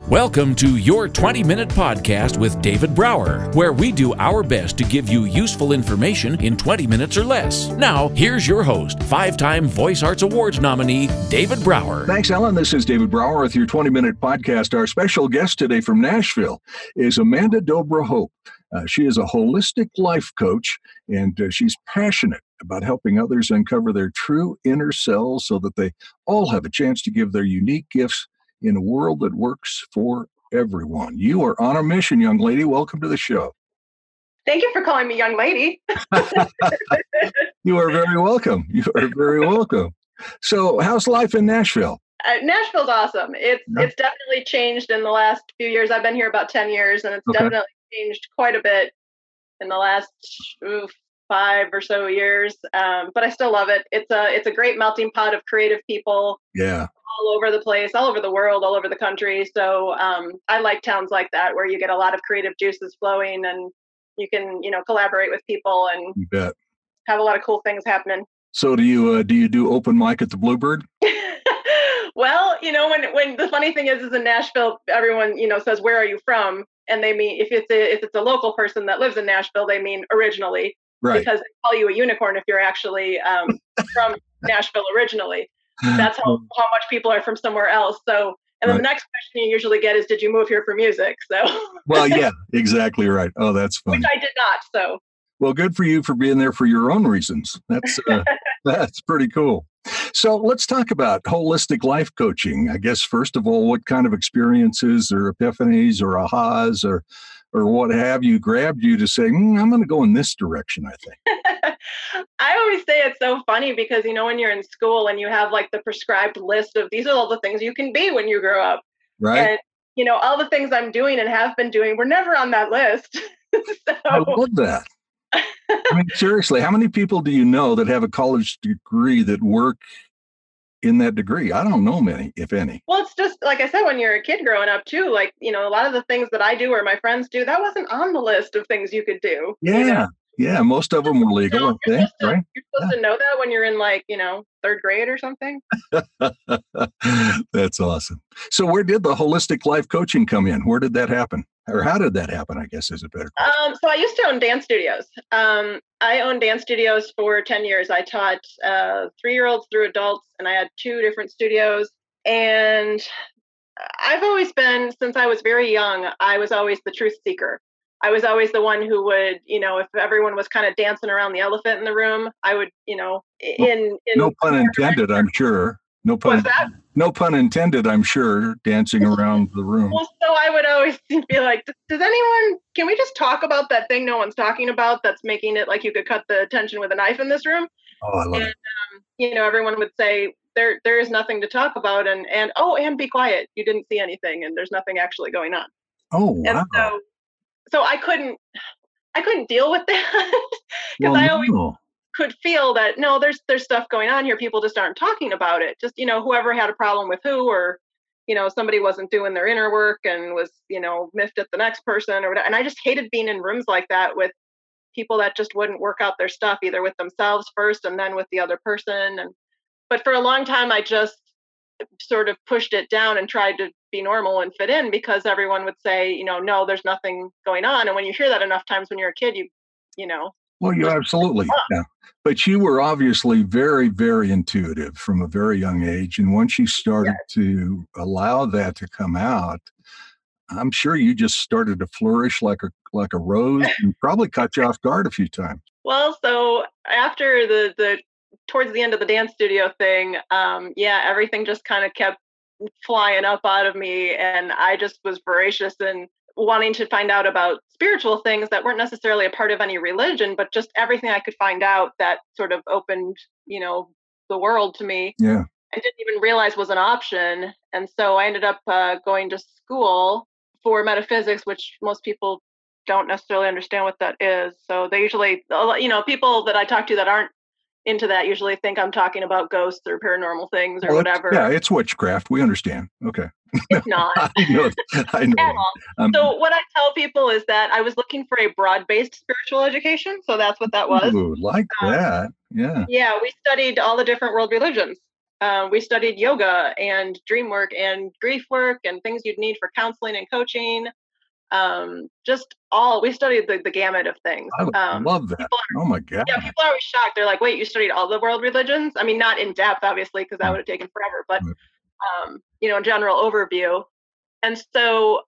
Welcome to your 20-minute podcast with David Brower, where we do our best to give you useful information in 20 minutes or less. Now, here's your host, 5-time Voice Arts Awards nominee, David Brower. Thanks, Ellen. This is David Brower with your 20-minute podcast. Our special guest today from Nashville is Amanda Dobra. She is a holistic life coach, and she's passionate about helping others uncover their true inner selves so that they all have a chance to give their unique gifts in a world that works for everyone. You are on a mission, young lady. Welcome to the show. Thank you for calling me young lady. You are very welcome. You are very welcome. So how's life in Nashville? Nashville's awesome. It's definitely changed in the last few years. I've been here about 10 years, and it's definitely changed quite a bit in the last 5 or so years. But I still love it. It's a great melting pot of creative people. Yeah. All over the place, all over the world, all over the country. So I like towns like that where you get a lot of creative juices flowing and you can, collaborate with people and you bet. Have a lot of cool things happening. So do you do open mic at the Bluebird? Well, when the funny thing is in Nashville, everyone, says, where are you from? And they mean, if it's a local person that lives in Nashville, they mean originally, right? Because they call you a unicorn if you're actually from Nashville originally. That's how much people are from somewhere else. So, and then the next question you usually get is, did you move here for music? So, well, yeah, exactly right. Oh, that's funny. Which I did not. So, well, good for you for being there for your own reasons. That's pretty cool. So let's talk about holistic life coaching. I guess, first of all, what kind of experiences or epiphanies or ahas or what have you grabbed you to say, I'm going to go in this direction, I think. I always say it's so funny because, when you're in school and you have like the prescribed list of these are all the things you can be when you grow up. Right. And, all the things I'm doing and have been doing were never on that list. So, I love that. I mean, seriously, how many people do you know that have a college degree that work in that degree? I don't know many, if any. Well, it's just, like I said, when you're a kid growing up too, like, a lot of the things that I do or my friends do, that wasn't on the list of things you could do. Yeah. Yeah. Most of them were legal, I think, right? You're supposed to know that when you're in like, 3rd grade or something. That's awesome. So where did the holistic life coaching come in? Where did that happen? Or how did that happen, I guess, is a better question. So I used to own dance studios. I owned dance studios for 10 years. I taught 3-year-olds through adults, and I had 2 different studios. And I've always been, since I was very young, I was always the truth seeker. I was always the one who would, if everyone was kind of dancing around the elephant in the room, I would, no pun intended, I'm sure. No pun intended, I'm sure, dancing around the room. Well, so I would always be like, can we just talk about that thing no one's talking about that's making it like you could cut the tension with a knife in this room? Oh, I love it. Everyone would say, there is nothing to talk about. And be quiet. You didn't see anything and there's nothing actually going on. Oh, wow. And so I couldn't deal with that because I always could feel that, no, there's stuff going on here. People just aren't talking about it. Just, whoever had a problem with who, or, somebody wasn't doing their inner work and was, miffed at the next person or whatever. And I just hated being in rooms like that with people that just wouldn't work out their stuff, either with themselves first and then with the other person. But for a long time, I just sort of pushed it down and tried to be normal and fit in because everyone would say, no, there's nothing going on. And when you hear that enough times when you're a kid, Well, you absolutely. Yeah. But you were obviously very, very intuitive from a very young age. And once you started to allow that to come out, I'm sure you just started to flourish like a rose and probably caught you off guard a few times. Well, so after the towards the end of the dance studio thing, everything just kind of kept flying up out of me. And I just was voracious and wanting to find out about spiritual things that weren't necessarily a part of any religion, but just everything I could find out that sort of opened, the world to me. Yeah. I didn't even realize was an option. And so I ended up going to school for metaphysics, which most people don't necessarily understand what that is. So they usually, people that I talk to that aren't into that usually think I'm talking about ghosts or paranormal things or whatever. It's witchcraft. We understand. Okay. It's not. I know. At all. So what I tell people is that I was looking for a broad-based spiritual education. So that's what that was. Ooh, like that. Yeah. Yeah. We studied all the different world religions. We studied yoga and dream work and grief work and things you'd need for counseling and coaching. We studied the gamut of things. I love that. Oh my God. Yeah, people are always shocked. They're like, wait, you studied all the world religions? I mean, not in depth, obviously, because that would have taken forever, but, general overview. And so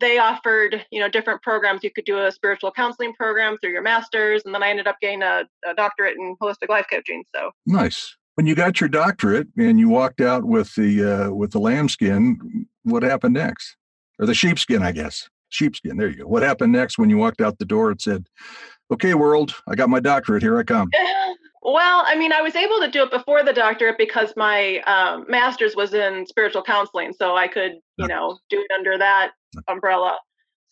they offered, different programs. You could do a spiritual counseling program through your master's. And then I ended up getting a doctorate in holistic life coaching. So nice. When you got your doctorate and you walked out with the lambskin, what happened next? Or the sheepskin, I guess. Sheepskin. There you go. What happened next when you walked out the door and said, okay, world, I got my doctorate. Here I come. Well, I mean, I was able to do it before the doctorate because my master's was in spiritual counseling. So I could, do it under that umbrella.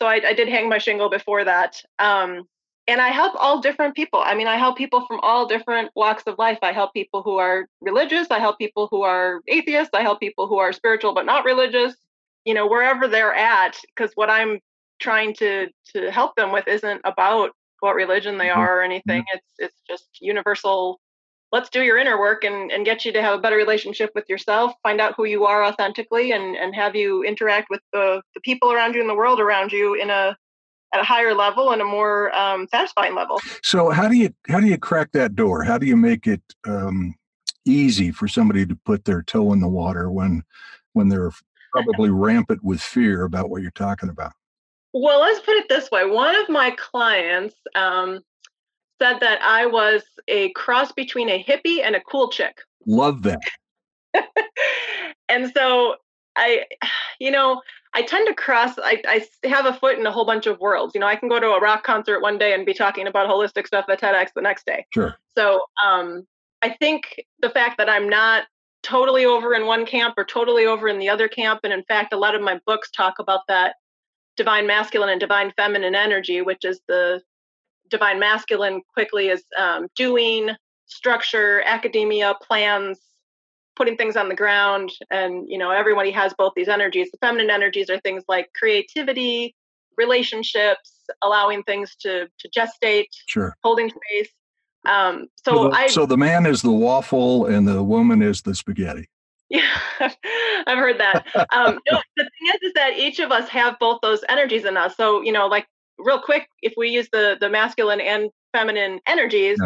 So I did hang my shingle before that. And I help all different people. I mean, I help people from all different walks of life. I help people who are religious. I help people who are atheists. I help people who are spiritual but not religious, wherever they're at, because what I'm trying to help them with isn't about what religion they are or anything. It's just universal. Let's do your inner work and get you to have a better relationship with yourself, find out who you are authentically, and have you interact with the people around you and the world around you at a higher level and a more satisfying level. So how do you crack that door? How do you make it easy for somebody to put their toe in the water when they're probably rampant with fear about what you're talking about? Well, let's put it this way. One of my clients said that I was a cross between a hippie and a cool chick. Love that. And so I tend to I have a foot in a whole bunch of worlds. I can go to a rock concert one day and be talking about holistic stuff at TEDx the next day. Sure. So I think the fact that I'm not totally over in one camp or totally over in the other camp, and in fact, a lot of my books talk about that divine masculine and divine feminine energy, which is the divine masculine quickly is doing, structure, academia, plans, putting things on the ground. And, everybody has both these energies. The feminine energies are things like creativity, relationships, allowing things to gestate, sure, holding space. So the man is the waffle and the woman is the spaghetti. Yeah, I've heard that. No, the thing is that each of us have both those energies in us. So, like real quick, if we use the masculine and feminine energies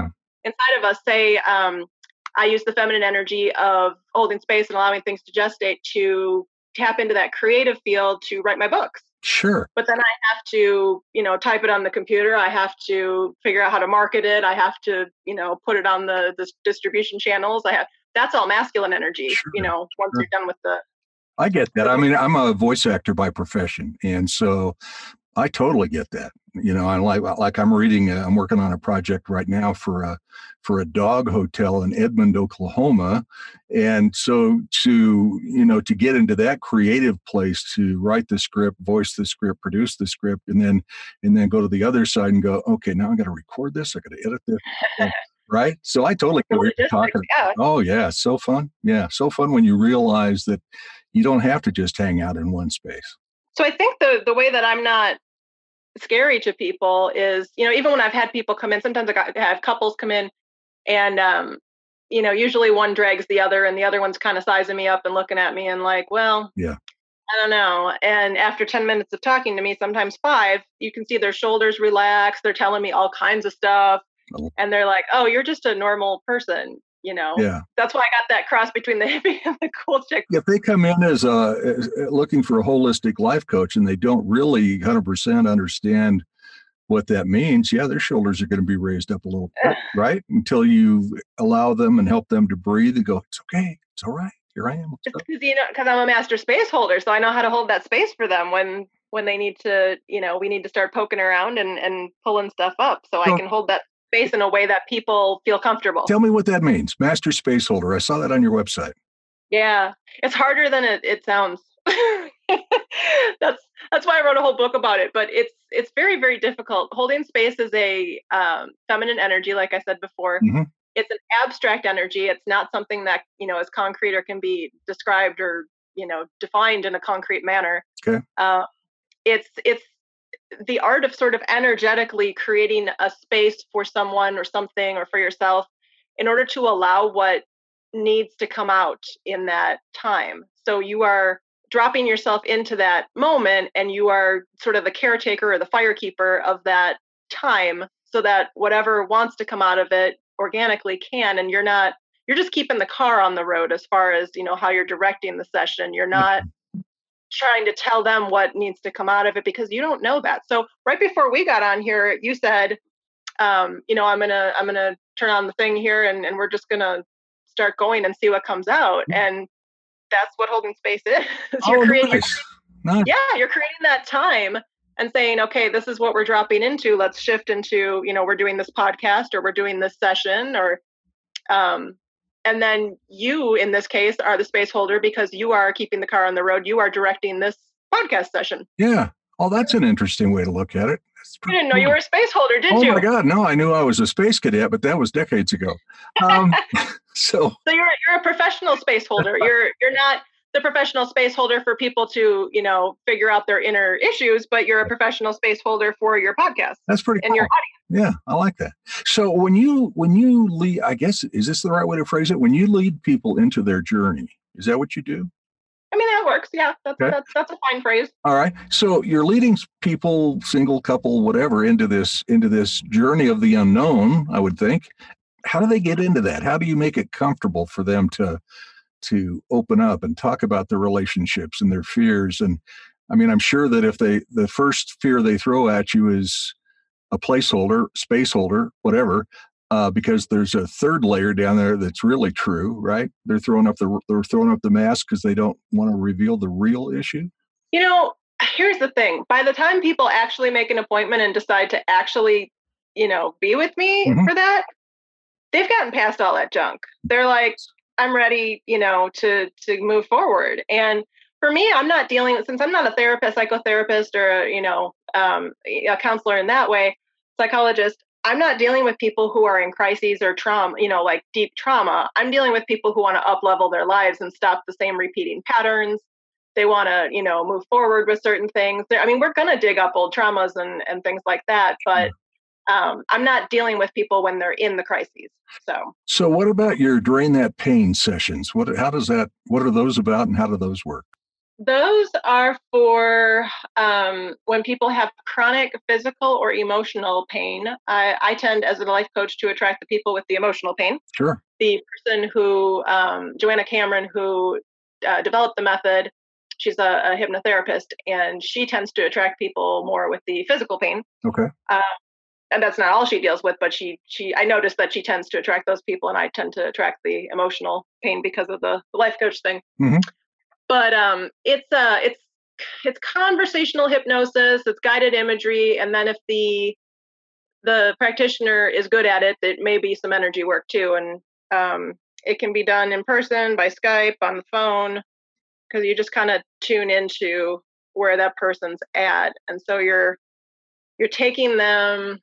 inside of us, say, I use the feminine energy of holding space and allowing things to gestate to tap into that creative field to write my books. Sure. But then I have to, type it on the computer. I have to figure out how to market it. I have to, put it on the distribution channels. That's all masculine energy, sure. Once you're done with I get that. I mean, I'm a voice actor by profession. And so I totally get that. I like I'm working on a project right now for a dog hotel in Edmond, Oklahoma. And so to get into that creative place, to write the script, voice the script, produce the script, and then go to the other side and go, okay, now I got to record this. I got to edit this. Right. So I totally get what you're talking about. Oh yeah. So fun. Yeah. So fun when you realize that you don't have to just hang out in one space. So I think the way that I'm not scary to people is, even when I've had people come in, sometimes I have couples come in and, usually one drags the other and the other one's kind of sizing me up and looking at me and like, well, yeah, I don't know. And after 10 minutes of talking to me, sometimes 5, you can see their shoulders relax. They're telling me all kinds of stuff. And they're like, oh, you're just a normal person, Yeah. That's why I got that cross between the hippie and the cool chick. If they come in as looking for a holistic life coach and they don't really 100% understand what that means, their shoulders are going to be raised up a little bit, right? Until you allow them and help them to breathe and go, it's okay, it's all right, here I am. It's because I'm a master space holder, so I know how to hold that space for them when they need to, we need to start poking around and pulling stuff up, so I can hold that space in a way that people feel comfortable. Tell me what that means. Master space holder. I saw that on your website. Yeah. It's harder than it sounds. That's why I wrote a whole book about it, but it's very, very difficult. Holding space is a feminine energy, like I said before. Mm-hmm. It's an abstract energy. It's not something that, is concrete or can be described or, defined in a concrete manner. Okay. It's the art of sort of energetically creating a space for someone or something or for yourself in order to allow what needs to come out in that time. So you are dropping yourself into that moment, and you are sort of the caretaker or the firekeeper of that time, so that whatever wants to come out of it organically can. And you're just keeping the car on the road as far as, how you're directing the session. You're not trying to tell them what needs to come out of it, because you don't know that. So right before we got on here, you said, I'm gonna turn on the thing here, and we're just gonna start going and see what comes out. And that's what holding space is. You're creating that time and saying, okay, this is what we're dropping into. Let's shift into, we're doing this podcast, or we're doing this session, or and then you, in this case, are the space holder, because you are keeping the car on the road. You are directing this podcast session. Yeah. Oh, that's an interesting way to look at it. You didn't know you were a space holder, did you? Oh my God, no! I knew I was a space cadet, but that was decades ago. So you're a professional space holder. You're not the professional space holder for people to figure out their inner issues, but you're a professional space holder for your podcast. That's pretty cool. And your audience. Yeah, I like that. So when you lead, I guess, is this the right way to phrase it? When you lead people into their journey, is that what you do? I mean, that works. Yeah, that's a fine phrase. All right. So you're leading people, single, couple, whatever, into this journey of the unknown, I would think. How do they get into that? How do you make it comfortable for them to open up and talk about their relationships and their fears? And I mean, I'm sure that if the first fear they throw at you is a placeholder, space holder, whatever, because there's a third layer down there that's really true, right? They're throwing up the mask because they don't want to reveal the real issue. Here's the thing. By the time people actually make an appointment and decide to actually, be with me for that, they've gotten past all that junk. They're like, I'm ready, to move forward. And for me, I'm not since I'm not a therapist, psychotherapist, or, a counselor in that way, psychologist, I'm not dealing with people who are in crises or trauma, like deep trauma. I'm dealing with people who want to up-level their lives and stop the same repeating patterns. They want to, move forward with certain things. We're going to dig up old traumas and things like that, but I'm not dealing with people when they're in the crises. So what about your Drain That Pain sessions? What are those about, and how do those work? Those are for when people have chronic physical or emotional pain. I tend, as a life coach, to attract the people with the emotional pain. Sure. The person who, Joanna Cameron, who developed the method, she's a hypnotherapist, and she tends to attract people more with the physical pain. Okay. And that's not all she deals with, but I noticed that she tends to attract those people, and I tend to attract the emotional pain because of the life coach thing. Mm-hmm. But it's conversational hypnosis, it's guided imagery, and then if the practitioner is good at it, it may be some energy work too. And it can be done in person, by Skype, on the phone, because you just kind of tune into where that person's at. And so you're taking them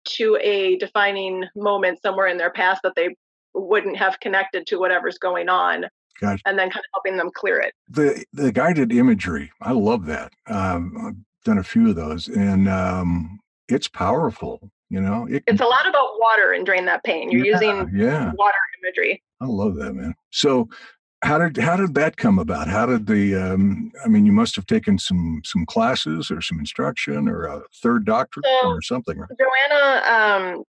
to a defining moment somewhere in their past that they wouldn't have connected to whatever's going on. Gotcha. And then kind of helping them clear it. The guided imagery, I love that. I've done a few of those, and it's powerful. It's a lot about water and Drain That Pain. You're using water imagery. I love that, man. So how did that come about? How did you must have taken some classes or some instruction or a third doctorate or something, right? Joanna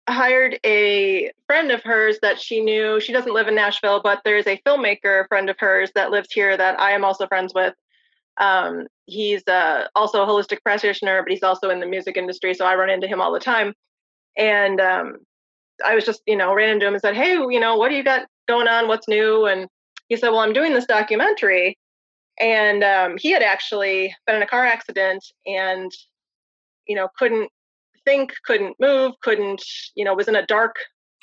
hired a friend of hers that she knew. She doesn't live in Nashville, but there's a filmmaker friend of hers that lives here that I am also friends with. He's also a holistic practitioner, but he's also in the music industry, so I run into him all the time. And I was just, ran into him and said, hey, what do you got going on? What's new? And he said, well, I'm doing this documentary. And he had actually been in a car accident and, couldn't think, couldn't move, was in a dark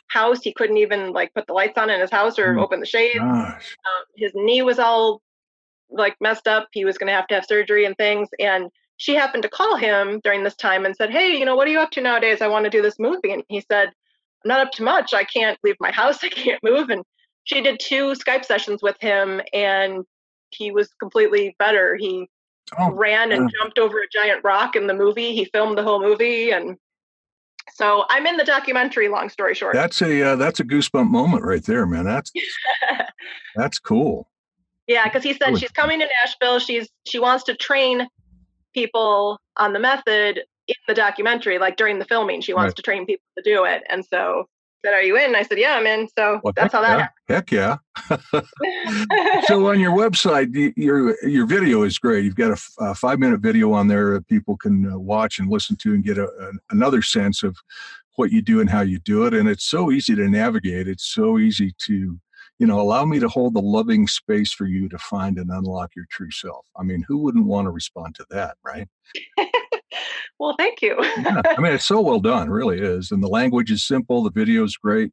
house. He couldn't even put the lights on in his house or open the shades. His knee was all messed up. He was going to have surgery and things. And she happened to call him during this time and said, hey, what are you up to nowadays? I want to do this movie. And he said, I'm not up to much. I can't leave my house. I can't move. And she did 2 Skype sessions with him, and he was completely better. He ran and jumped over a giant rock in the movie. He filmed the whole movie, and So I'm in the documentary, long story short. That's a goosebump moment right there, man. That's cool. Yeah, because he said she's coming to Nashville. She wants to train people on the method in the documentary, like during the filming. She wants to train people to do it. And so said, "Are you in?" I said, "Yeah, I'm in." So that's how that happened. Heck yeah. So on your website, your video is great. You've got a 5-minute video on there that people can watch and listen to and get another sense of what you do and how you do it. And it's so easy to navigate. It's so easy to, allow me to hold the loving space for you to find and unlock your true self. I mean, who wouldn't want to respond to that, right? Well, thank you. Yeah, I mean, it's so well done, it really is. And the language is simple. The video is great.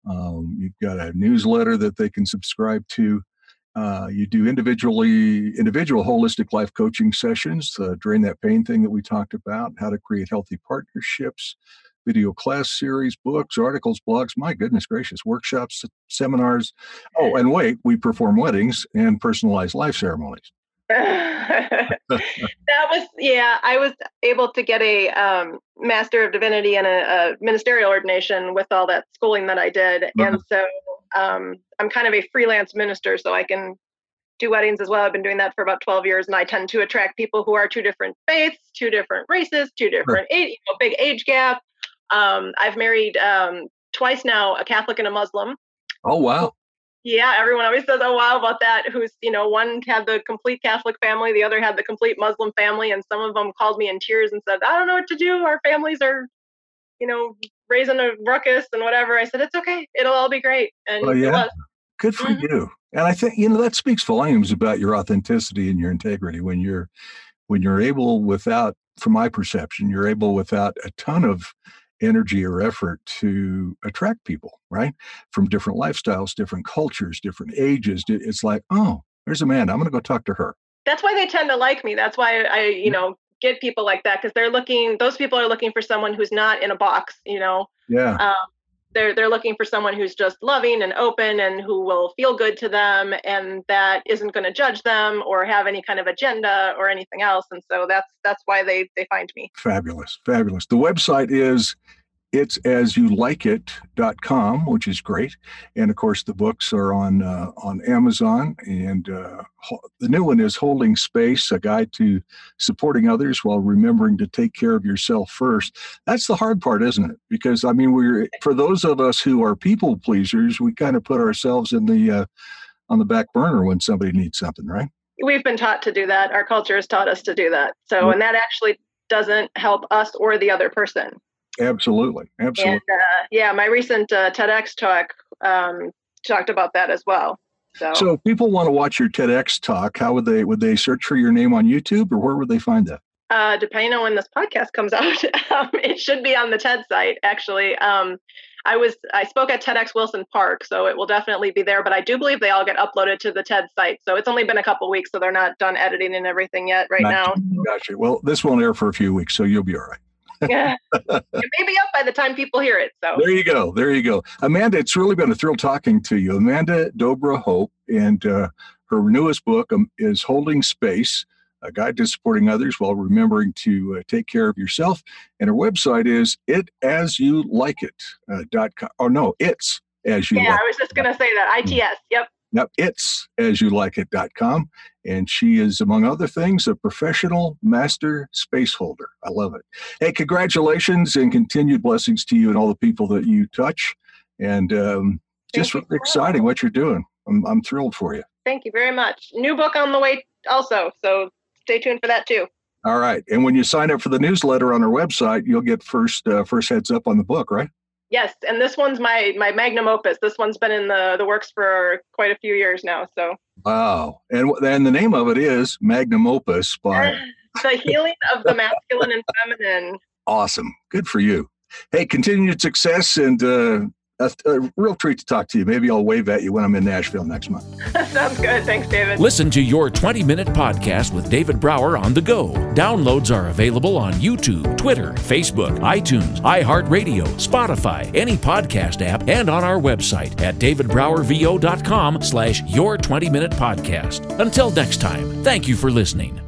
You've got a newsletter that they can subscribe to. You do individual holistic life coaching sessions, Drain That Pain thing that we talked about, how to create healthy partnerships, video class series, books, articles, blogs, my goodness gracious, workshops, seminars. Oh, and wait, we perform weddings and personalized life ceremonies. I was able to get a Master of Divinity and a ministerial ordination with all that schooling that I did. And so I'm kind of a freelance minister, so I can do weddings as well. I've been doing that for about 12 years, and I tend to attract people who are 2 different faiths, 2 different races, 2 different age, big age gap. I've married twice now, a Catholic and a Muslim. Oh, wow. Yeah, everyone always says, "Oh, wow," about that. Who's, one had the complete Catholic family, the other had the complete Muslim family, and some of them called me in tears and said, "I don't know what to do. Our families are, raising a ruckus and whatever." I said, "It's okay. It'll all be great." And it was. Good for you. And I think, that speaks volumes about your authenticity and your integrity when you're able without, from my perception, you're able without a ton of energy or effort to attract people, right? From different lifestyles, different cultures, different ages. It's like, oh, there's Amanda. I'm going to go talk to her. That's why they tend to like me. That's why I get people like that, because those people are looking for someone who's not in a box, Yeah. They're looking for someone who's just loving and open and who will feel good to them and that isn't going to judge them or have any kind of agenda or anything else. And so that's why they find me. Fabulous. Fabulous. The website is itsasyoulikeit.com, which is great. And of course, the books are on Amazon. And the new one is Holding Space, a guide to supporting others while remembering to take care of yourself first. That's the hard part, isn't it? Because, I mean, for those of us who are people pleasers, we kind of put ourselves in on the back burner when somebody needs something, right? We've been taught to do that. Our culture has taught us to do that. So, and that actually doesn't help us or the other person. Absolutely. And, my recent TEDx talk talked about that as well. So if people want to watch your TEDx talk, how would they search for your name on YouTube, or where would they find that? Depending on when this podcast comes out, it should be on the TED site, actually. I spoke at TEDx Wilson Park, so it will definitely be there, but I do believe they all get uploaded to the TED site. So it's only been a couple weeks, so they're not done editing and everything yet now. Gotcha. Well, this won't air for a few weeks, so you'll be all right. Yeah, it may be up by the time people hear it. So there you go. Amanda, it's really been a thrill talking to you. Amanda Dobra Hope, and her newest book is Holding Space, a guide to supporting others while remembering to take care of yourself. And her website is itsasyoulikeit.com. Oh no, it's as you. Yeah, I was just going to say that. ITS. Yep. Yep, it's itsasyoulikeit.com. And she is, among other things, a professional master space holder. I love it. Hey, congratulations and continued blessings to you and all the people that you touch. And just really exciting what you're doing. I'm thrilled for you. Thank you very much. New book on the way also, so stay tuned for that too. All right. And when you sign up for the newsletter on our website, you'll get first heads up on the book, right? Yes, and this one's my magnum opus. This one's been in the works for quite a few years now. So wow, and the name of it is Magnum Opus by The Healing of the Masculine and Feminine. Awesome, good for you. Hey, continued success, and a real treat to talk to you. Maybe I'll wave at you when I'm in Nashville next month. Sounds good. Thanks, David. Listen to Your 20-Minute Podcast with David Brower on the go. Downloads are available on YouTube, Twitter, Facebook, iTunes, iHeartRadio, Spotify, any podcast app, and on our website at davidbrowervo.com/Your 20-Minute Podcast. Until next time, thank you for listening.